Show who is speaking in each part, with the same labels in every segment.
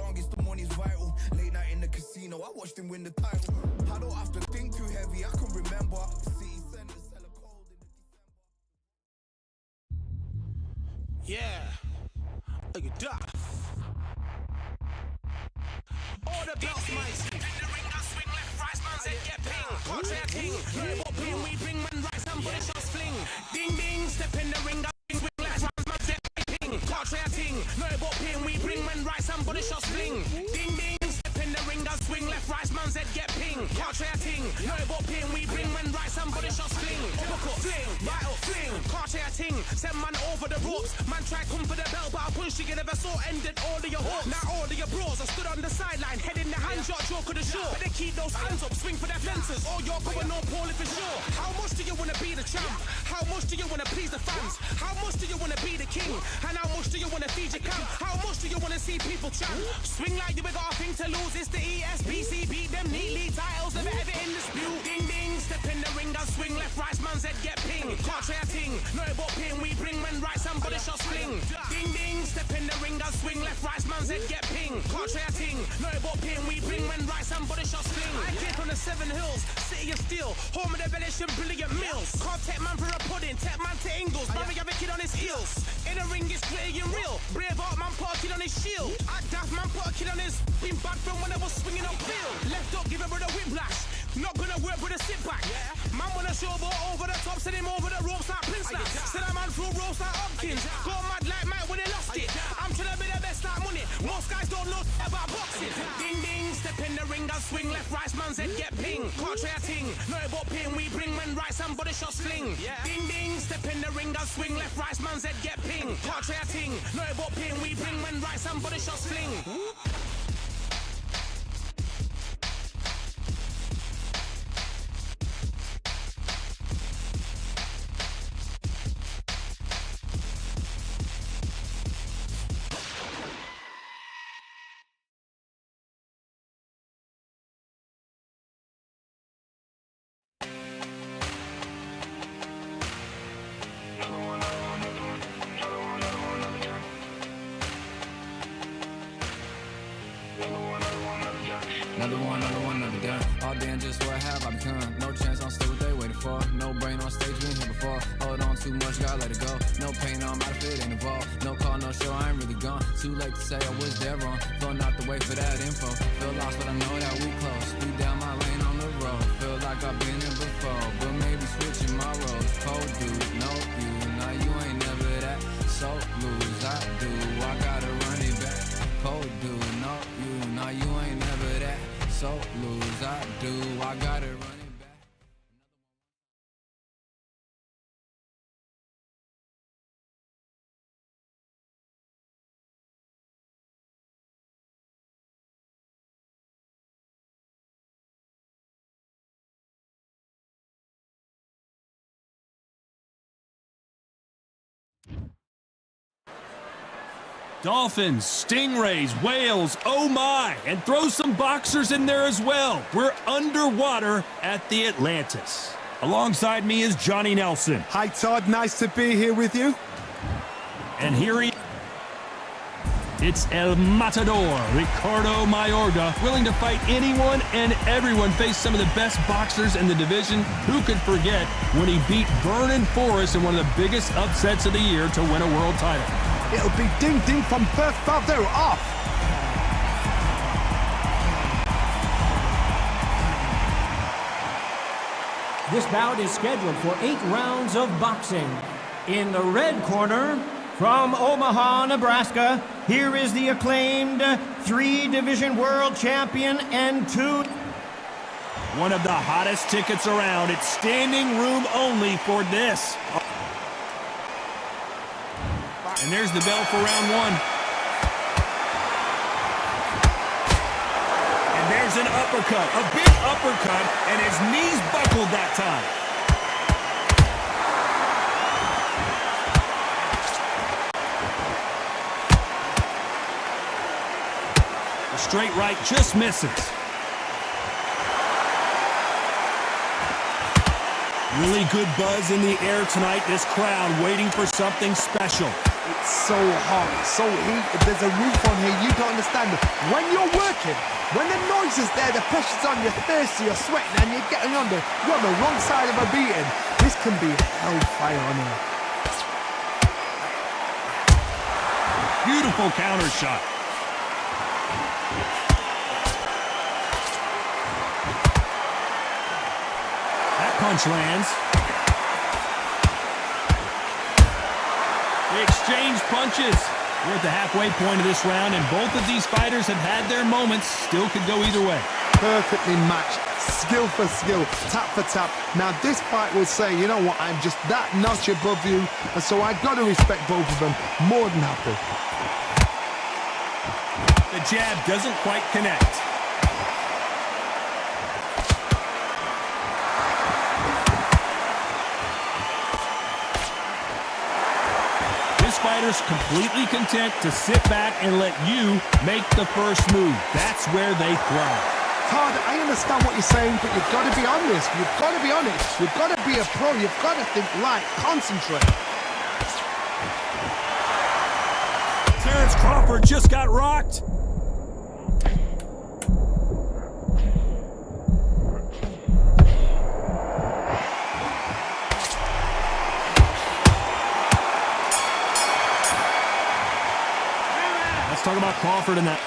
Speaker 1: long as the money's vital. Late night in the casino, I watched him win the title. I don't have to think too heavy, I can remember. City centers sell a cold in the December.
Speaker 2: Yeah. Look at that. All the belts, mate. In the ring, I swing left, right, man said get ping. Can't say a thing. No what ping, we bring man right, somebody shots fling. Ding ding, step in the ring, I swing left, right, man said ping. Can't say a thing. No what ping, we bring man right, somebody shots fling. Ding ding, step in the ring, I swing left, right, man said get ping. Can't say a thing. No what ping, we bring man right, somebody shots fling. Uppercut, fling, right up, fling. Can't say a thing. Send man over the ropes. Man try come for the belt, but I punch you never saw ended all of your hopes. Now all of your bros, I stood on the sideline, head in the hand shot, joke of the show. Better keep those hands up, swing for their fences, or you're going no poorly for sure. How much do you wanna be the champ? How much do you wanna please the fans? How much do you wanna be the king? And how much do you wanna feed your camp? How much do you wanna see people champ? Swing like you got a thing to lose, it's the ESBC, beat them neatly, titles never ever in dispute. Ding ding, step in the ring, I swing left, right, man's head get ping. Can't say a thing, no but ping, we bring men right, somebody shots fling. Ding ding, step in the ring, I swing left, right, man's head get ping. Can't say a thing, no but ping, we bring men right, somebody shots fling. I came from the 7 hills, city of steel, home of the village and brilliant mills. Can't take man for a pudding, take man to Ingles, brother have a kid on his heels. In the ring it's gritty and real, brave art man put a kid on his shield. Act daft man put a kid on his, been bad from when I was swinging on field. Left up, give a brother whiplash, not gonna work with a sit back. Man wanna showboat over the top, send him over the ropes like Prince Lass. Send a man through ropes like Hopkins, go mad like Mike when he lost it. I'm trying to be the best like money, most guys don't know about boxing. Ding ding, step in the ring, I swing left, right, man's head get ping. Can't say a thing, no but ping, we bring men right, somebody shots fling. Ding ding, step in the ring, I swing left, right, man's head get ping. Can't say a thing, no but ping, we bring men right, somebody shots fling.
Speaker 3: Another gun. All damn, just what have I become? No chance, I'll stay what they waiting for. No brain on stage, been here before. Hold on too much, gotta let it go. No pain, I'm out of it, ain't involved. No call, no show, I ain't really gone. Too late to say I was there wrong. Phone out the way for that info. Feel lost, but I know that we close. Speed down my lane on the road. Feel like I've been here before, but maybe switching my roles. Cold dude, no you, now you ain't never that. So lose, I do, I gotta run it back. Cold dude, no you, now you ain't never that. So lose, I do, I gotta run it back.
Speaker 4: Dolphins, stingrays, whales, oh my, and throw some boxers in there as well. We're underwater at the Atlantis. Alongside me is Johnny Nelson.
Speaker 5: Hi Todd, nice to be here with you.
Speaker 4: And here it's El Matador, Ricardo Mayorga, willing to fight anyone and everyone, face some of the best boxers in the division. Who could forget when he beat Vernon Forrest in one of the biggest upsets of the year to win a world title?
Speaker 5: It'll be ding ding from Bert Fardeau off.
Speaker 6: This bout is scheduled for 8 rounds of boxing. In the red corner, from Omaha, Nebraska, here is the acclaimed 3-division world champion and 2...
Speaker 4: One of the hottest tickets around. It's standing room only for this. And there's the bell for round 1. And there's an uppercut, a big uppercut, and his knees buckled that time. The straight right just misses. Really good buzz in the air tonight. This crowd waiting for something special.
Speaker 5: It's so hot, so heated, there's a roof on here, you don't understand. When you're working, when the noise is there, the pressure's on, you're thirsty, you're sweating, and you're getting under, you're on the wrong side of a beating. This can be hellfire on here.
Speaker 4: Beautiful counter shot. That punch lands. They exchange punches. We're at the halfway point of this round, and both of these fighters have had their moments. Still could go either way.
Speaker 5: Perfectly matched, skill for skill, tap for tap. Now this fight will say, you know what, I'm just that notch above you, and so I've got to respect both of them. More than happy.
Speaker 4: The jab doesn't quite connect. This fighter's completely content to sit back and let you make the first move. That's where they thrive.
Speaker 5: Todd, I understand what you're saying, but you've got to be honest. You've got to be honest. You've got to be a pro. You've got to think light. Concentrate.
Speaker 4: Terrence Crawford just got rocked. Let's talk about Crawford and that.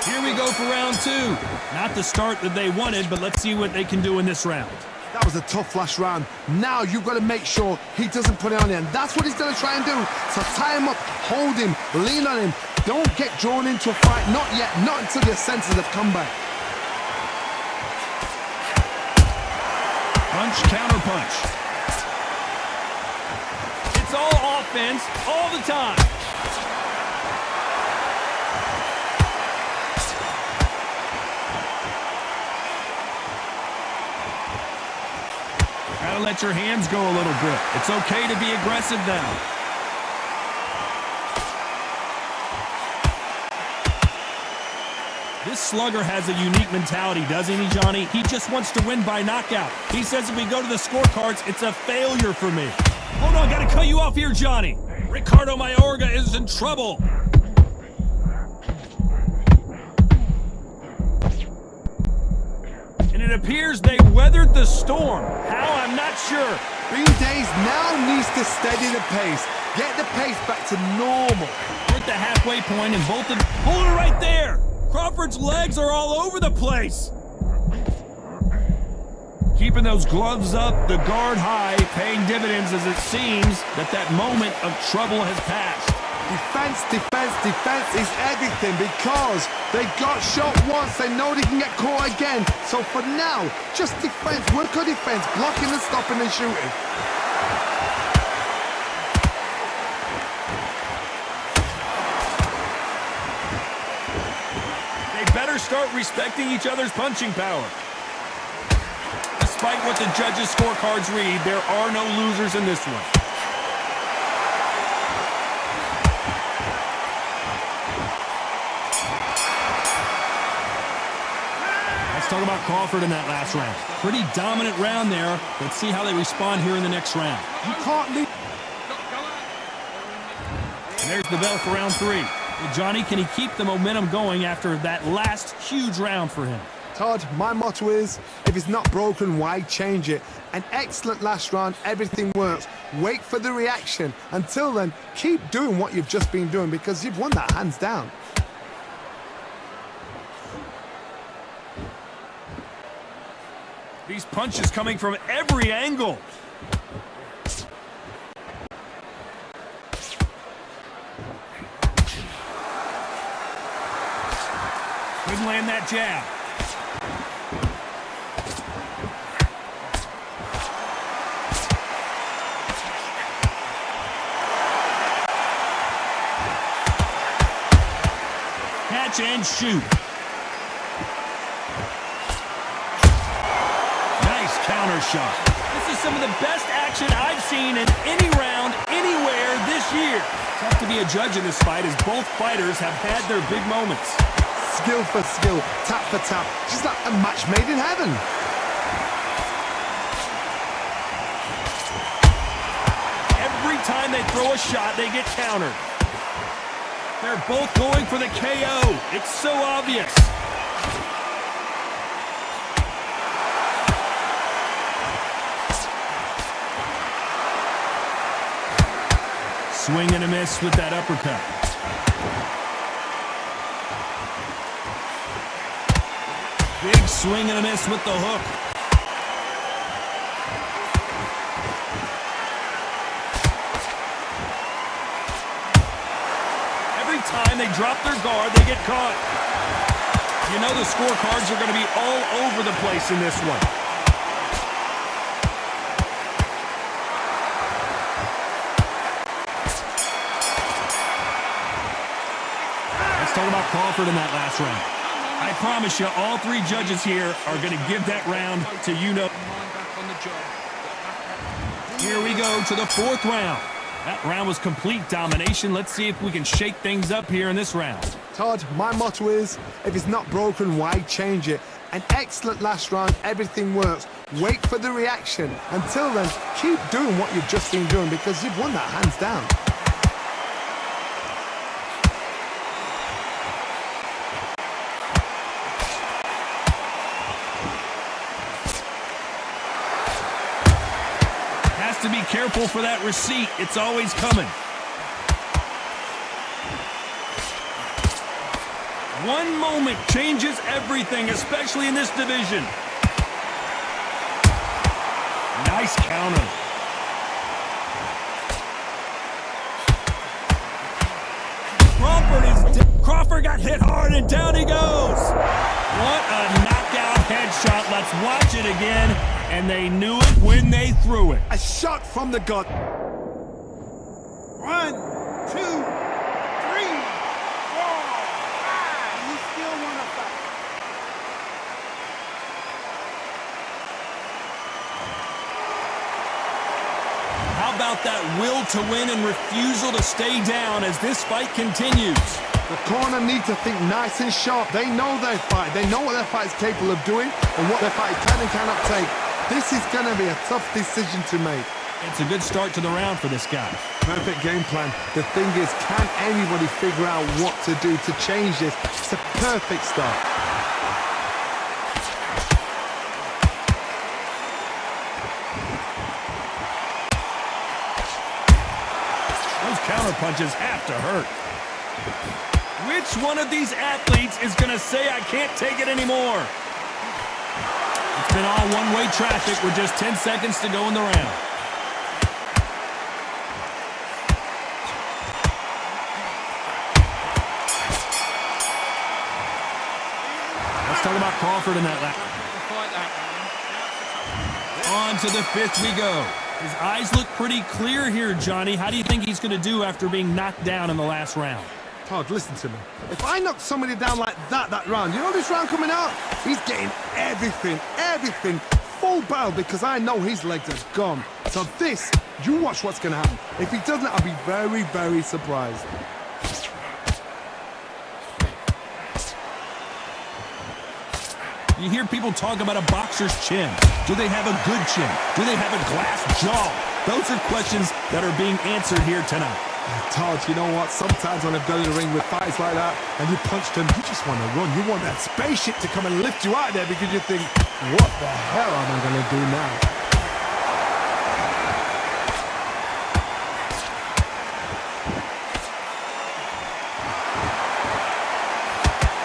Speaker 4: Here we go for round two. Not the start that they wanted, but let's see what they can do in this round.
Speaker 5: That was a tough last round. Now you've got to make sure he doesn't put it on you, and that's what he's going to try and do. So tie him up, hold him, lean on him. Don't get drawn into a fight. Not yet. Not until your senses have come back.
Speaker 4: Punch, counter punch. It's all offense all the time. Gotta let your hands go a little bit. It's okay to be aggressive now. This slugger has a unique mentality, doesn't he, Johnny? He just wants to win by knockout. He says if we go to the scorecards, it's a failure for me. Hold on, gotta cut you off here, Johnny. Ricardo Mayorga is in trouble. And it appears they weathered the storm. How? I'm not sure.
Speaker 5: Bean Days now needs to steady the pace. Get the pace back to normal.
Speaker 4: We're at the halfway point and both of them. Hold it right there. Crawford's legs are all over the place. Keeping those gloves up, the guard high, paying dividends as it seems that moment of trouble has passed.
Speaker 5: Defense, defense, defense is everything because they got shot once. They know they can get caught again. So for now, just defense, work on defense, blocking and stopping and shooting.
Speaker 4: They better start respecting each other's punching power. Despite what the judges' scorecards read, there are no losers in this one. Let's talk about Crawford in that last round. Pretty dominant round there. Let's see how they respond here in the next round.
Speaker 5: You can't leave.
Speaker 4: And there's the bell for round three. Well, Johnny, can he keep the momentum going after that last huge round for him?
Speaker 5: Todd, my motto is, if it's not broken, why change it? An excellent last round, everything works. Wait for the reaction. Until then, keep doing what you've just been doing because you've won that hands down.
Speaker 4: These punches coming from every angle. Couldn't land that jab. Catch and shoot. Counter shot. This is some of the best action I've seen in any round, anywhere this year. Tough to be a judge in this fight as both fighters have had their big moments.
Speaker 5: Skill for skill, tap for tap, just like a match made in heaven.
Speaker 4: Every time they throw a shot, they get countered. They're both going for the KO. It's so obvious. Swing and a miss with that uppercut. Big swing and a miss with the hook. Every time they drop their guard, they get caught. You know the scorecards are going to be all over the place in this one. Talk about Crawford in that last round. I promise you, all three judges here are going to give that round to you-know. Here we go to the fourth round. That round was complete domination. Let's see if we can shake things up here in this round.
Speaker 5: Todd, my motto is, if it's not broken, why change it? An excellent last round, everything works. Wait for the reaction. Until then, keep doing what you've just been doing because you've won that hands down.
Speaker 4: To be careful for that receipt. It's always coming. One moment changes everything, especially in this division. Nice counter. Crawford got hit hard and down he goes. What a knockout headshot. Let's watch it again. And they knew it when they threw it.
Speaker 5: A shot from the gut. 1, 2, 3, 4, 5. You still want to fight.
Speaker 4: How about that will to win and refusal to stay down as this fight continues?
Speaker 5: The corner need to think nice and sharp. They know their fight. They know what their fight is capable of doing and what their fight can and cannot take. This is going to be a tough decision to make.
Speaker 4: It's a good start to the round for this guy.
Speaker 5: Perfect game plan. The thing is, can anybody figure out what to do to change this? It's a perfect start.
Speaker 4: Those counter punches have to hurt. Which one of these athletes is going to say, I can't take it anymore? It's been all one-way traffic with just 10 seconds to go in the round. Let's talk about Crawford in that lap. On to the fifth we go. His eyes look pretty clear here, Johnny. How do you think he's going to do after being knocked down in the last round?
Speaker 5: Todd, listen to me. If I knock somebody down like that round, you know this round coming out? He's getting everything, full barrel because I know his legs are gone. So this, you watch what's going to happen. If he doesn't, I'll be very, very surprised.
Speaker 4: You hear people talk about a boxer's chin. Do they have a good chin? Do they have a glass jaw? Those are questions that are being answered here tonight.
Speaker 5: Todd, you know what? Sometimes when I've gone in the ring with fights like that and you punch them, you just want to run. You want that spaceship to come and lift you out there because you think, what the hell am I going to do now?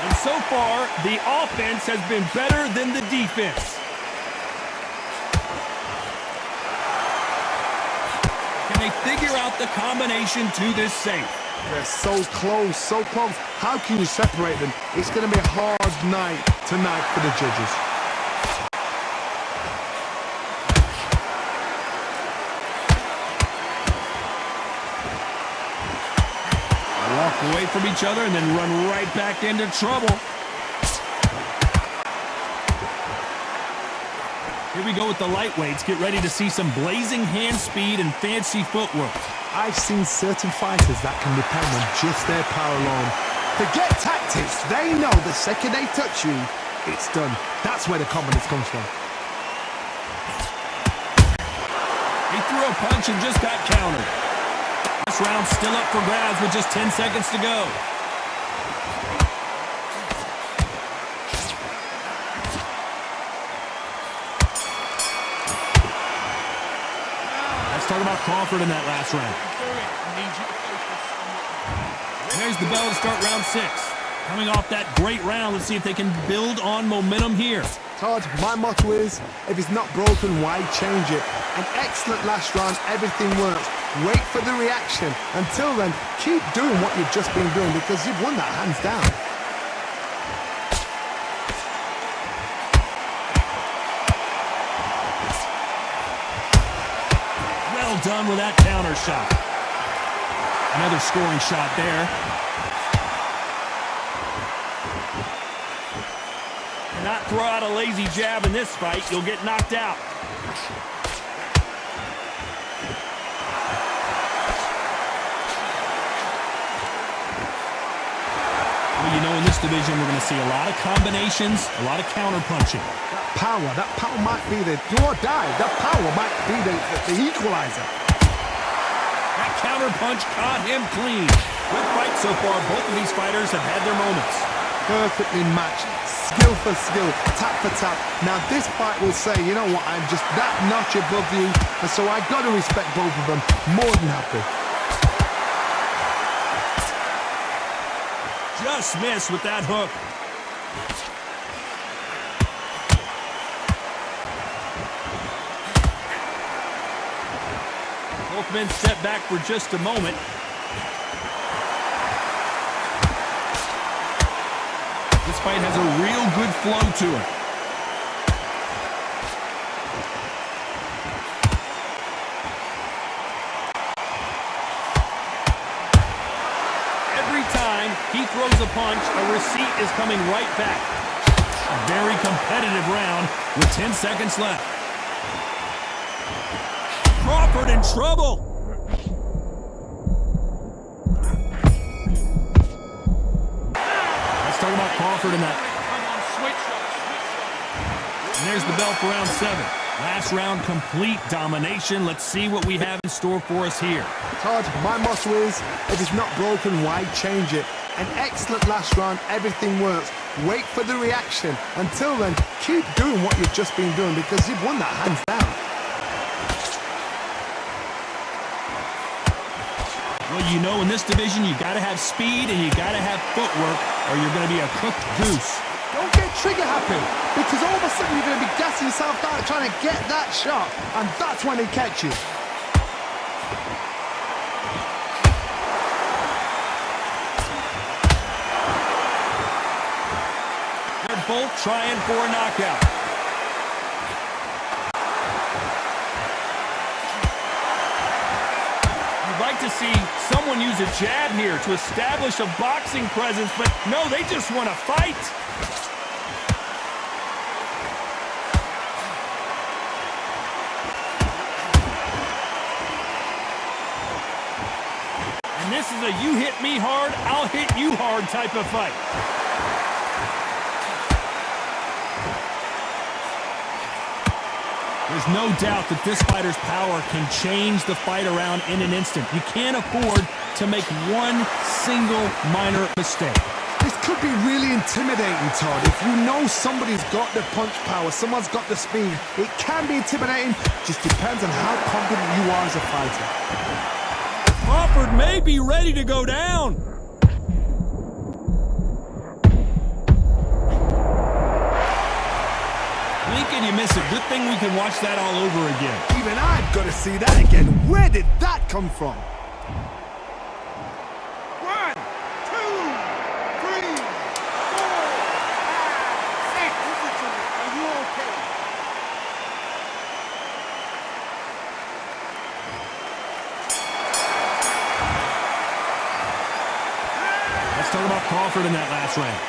Speaker 4: And so far, the offense has been better than the defense. They figure out the combination to this safe.
Speaker 5: They're so close, so close. How can you separate them? It's going to be a hard night tonight for the judges.
Speaker 4: Walk away from each other and then run right back into trouble. Here we go with the lightweights. Get ready to see some blazing hand speed and fancy footwork.
Speaker 5: I've seen certain fighters that can depend on just their power alone. Forget tactics. They know the second they touch you, it's done. That's where the confidence comes from.
Speaker 4: He threw a punch and just got countered. last round still up for grabs with just 10 seconds to go. Let's talk about Crawford in that last round. And there's the bell to start round 6. Coming off that great round, let's see if they can build on momentum here.
Speaker 5: Todd, my motto is, if it's not broken, why change it? An excellent last round, everything works. Wait for the reaction. Until then, keep doing what you've just been doing because you've won that hands down.
Speaker 4: Well done with that counter shot. Another scoring shot there. Not throw out a lazy jab in this fight, you'll get knocked out. Well, you know, in this division, we're going to see a lot of combinations, a lot of counter punching.
Speaker 5: That power might be the do or die. That power might be the equalizer.
Speaker 4: That counter punch caught him clean. Good fight so far. Both of these fighters have had their moments.
Speaker 5: Perfectly matched. Skill for skill, tap for tap. Now this fight will say, you know what, I'm just that notch above you, and so I got to respect both of them. More than happy.
Speaker 4: Just missed with that hook. Both men step back for just a moment. This fight has a real good flow to it. Every time he throws a punch, a receipt is coming right back. A very competitive round with 10 seconds left. Crawford in trouble. Talking about Crawford in that. And there's the bell for round 7. Last round, complete domination. Let's see what we have in store for us here.
Speaker 5: Todd, my motto is, if it's not broken, why change it? An excellent last round, everything works. Wait for the reaction. Until then, keep doing what you've just been doing because you've won that hands down.
Speaker 4: Well, you know, in this division, you got to have speed and you got to have footwork, or you're going to be a cooked goose.
Speaker 5: Don't get trigger happy, because all of a sudden you're going to be gassing yourself out trying to get that shot, and that's when he catches.
Speaker 4: They're both trying for a knockout. Like to see someone use a jab here to establish a boxing presence, but no, they just want to fight. And this is a you hit me hard, I'll hit you hard type of fight. There's no doubt that this fighter's power can change the fight around in an instant. You can't afford to make one single minor mistake.
Speaker 5: This could be really intimidating, Todd. If you know somebody's got the punch power, someone's got the speed, it can be intimidating. Just depends on how confident you are as a fighter.
Speaker 4: Crawford may be ready to go down. Can you miss it? Good thing we can watch that all over again.
Speaker 5: Even I've got to see that again. Where did that come from?
Speaker 2: 1, 2, 3, 4, 5, 6. Are you okay?
Speaker 4: Let's talk about Crawford in that last round.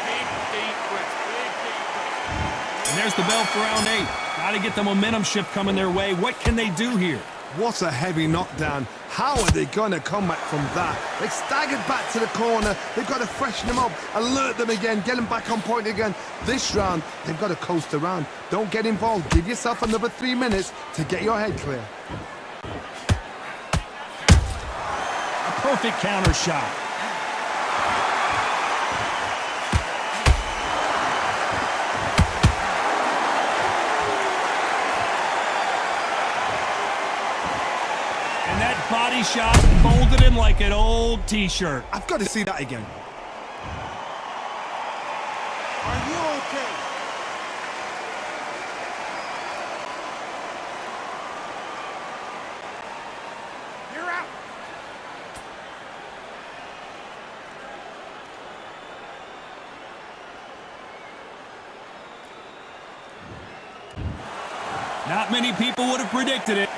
Speaker 4: And there's the bell for round 8. Got to get the momentum shift coming their way. What can they do here?
Speaker 5: What a heavy knockdown. How are they going to come back from that? They staggered back to the corner. They've got to freshen them up, alert them again, get them back on point again. This round, they've got to coast around. Don't get involved. Give yourself another 3 minutes to get your head clear.
Speaker 4: perfect counter shot. And that body shot folded him like an old t-shirt.
Speaker 5: I've got to see that again.
Speaker 7: Are you okay? You're out.
Speaker 4: Not many people would have predicted it.